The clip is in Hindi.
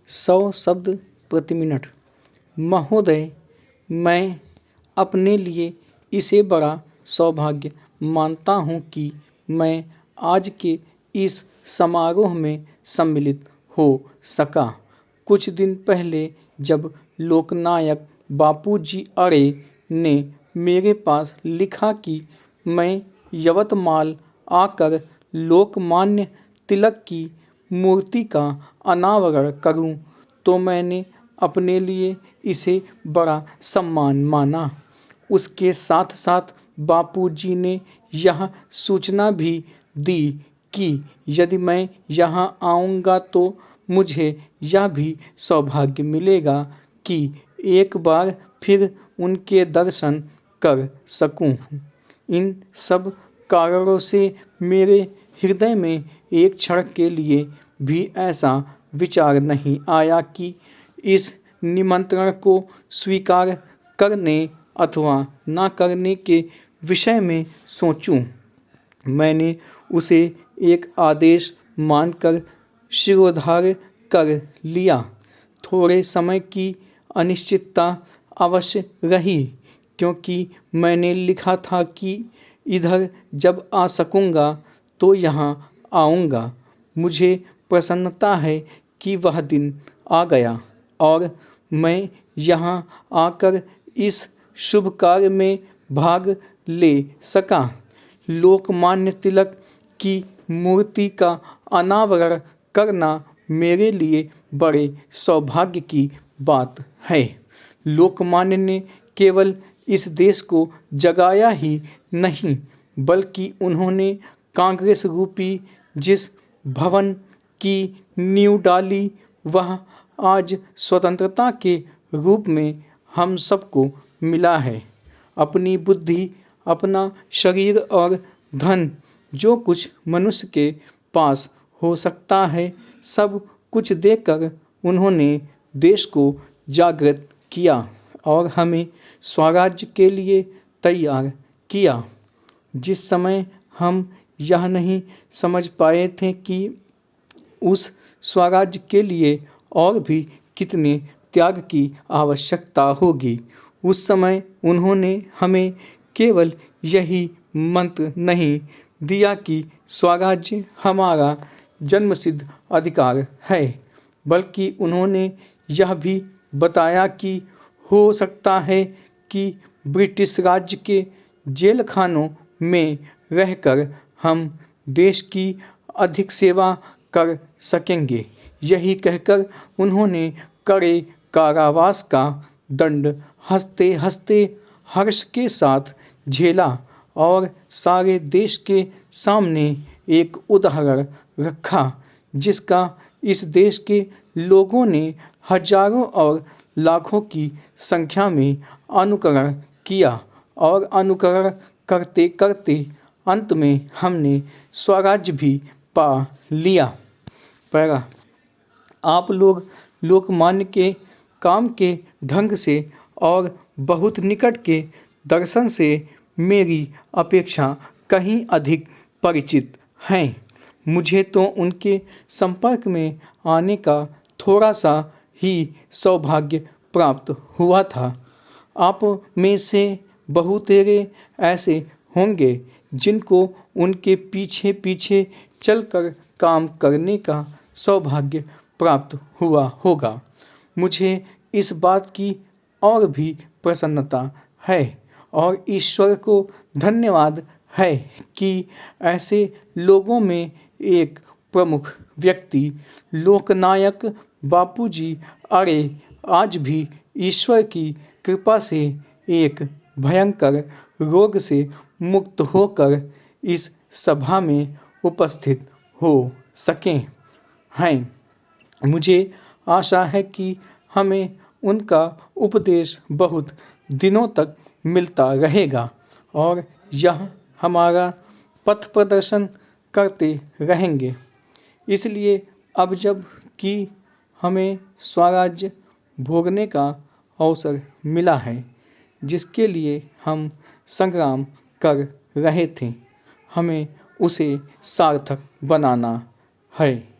100 शब्द प्रति मिनट। महोदय, मैं अपने लिए इसे बड़ा सौभाग्य मानता हूँ कि मैं आज के इस समारोह में सम्मिलित हो सका। कुछ दिन पहले जब लोकनायक बापूजी अरे ने मेरे पास लिखा कि मैं यवतमाल आकर लोकमान्य तिलक की मूर्ति का अनावरण करूं, तो मैंने अपने लिए इसे बड़ा सम्मान माना। उसके साथ साथ बापूजी ने यह सूचना भी दी कि यदि मैं यहाँ आऊँगा तो मुझे यह भी सौभाग्य मिलेगा कि एक बार फिर उनके दर्शन कर सकूं। इन सब कारणों से मेरे हृदय में एक क्षण के लिए भी ऐसा विचार नहीं आया कि इस निमंत्रण को स्वीकार करने अथवा ना करने के विषय में सोचूं। मैंने उसे एक आदेश मानकर शिरोधार्य कर लिया। थोड़े समय की अनिश्चितता अवश्य रही, क्योंकि मैंने लिखा था कि इधर जब आ सकूँगा तो यहाँ आऊँगा। मुझे प्रसन्नता है कि वह दिन आ गया और मैं यहाँ आकर इस शुभ कार्य में भाग ले सका। लोकमान्य तिलक की मूर्ति का अनावरण करना मेरे लिए बड़े सौभाग्य की बात है। लोकमान्य ने केवल इस देश को जगाया ही नहीं, बल्कि उन्होंने कांग्रेस रूपी जिस भवन की नींव डाली, वह आज स्वतंत्रता के रूप में हम सबको मिला है। अपनी बुद्धि, अपना शरीर और धन, जो कुछ मनुष्य के पास हो सकता है, सब कुछ देकर उन्होंने देश को जागृत किया और हमें स्वराज्य के लिए तैयार किया। जिस समय हम यह नहीं समझ पाए थे कि उस स्वराज्य के लिए और भी कितने त्याग की आवश्यकता होगी, उस समय उन्होंने हमें केवल यही मंत्र नहीं दिया कि स्वराज्य हमारा जन्मसिद्ध अधिकार है, बल्कि उन्होंने यह भी बताया कि हो सकता है कि ब्रिटिश राज्य के जेल खानों में रहकर हम देश की अधिक सेवा कर सकेंगे। यही कहकर उन्होंने कड़े कारावास का दंड हंसते हंसते हर्ष के साथ झेला और सारे देश के सामने एक उदाहरण रखा, जिसका इस देश के लोगों ने हजारों और लाखों की संख्या में अनुकरण किया और अनुकरण करते करते अंत में हमने स्वराज्य भी पा लिया। पैरा, आप लोग लोकमान्य के काम के ढंग से और बहुत निकट के दर्शन से मेरी अपेक्षा कहीं अधिक परिचित हैं। मुझे तो उनके संपर्क में आने का थोड़ा सा ही सौभाग्य प्राप्त हुआ था। आप में से बहुतेरे ऐसे होंगे जिनको उनके पीछे पीछे चलकर काम करने का सौभाग्य प्राप्त हुआ होगा। मुझे इस बात की और भी प्रसन्नता है और ईश्वर को धन्यवाद है कि ऐसे लोगों में एक प्रमुख व्यक्ति लोकनायक बापूजी अरे आज भी ईश्वर की कृपा से एक भयंकर रोग से मुक्त होकर इस सभा में उपस्थित हो सके हैं। मुझे आशा है कि हमें उनका उपदेश बहुत दिनों तक मिलता रहेगा और यह हमारा पथ प्रदर्शन करते रहेंगे। इसलिए अब जब कि हमें स्वराज्य भोगने का अवसर मिला है, जिसके लिए हम संग्राम कर रहे थे, हमें उसे सार्थक बनाना है।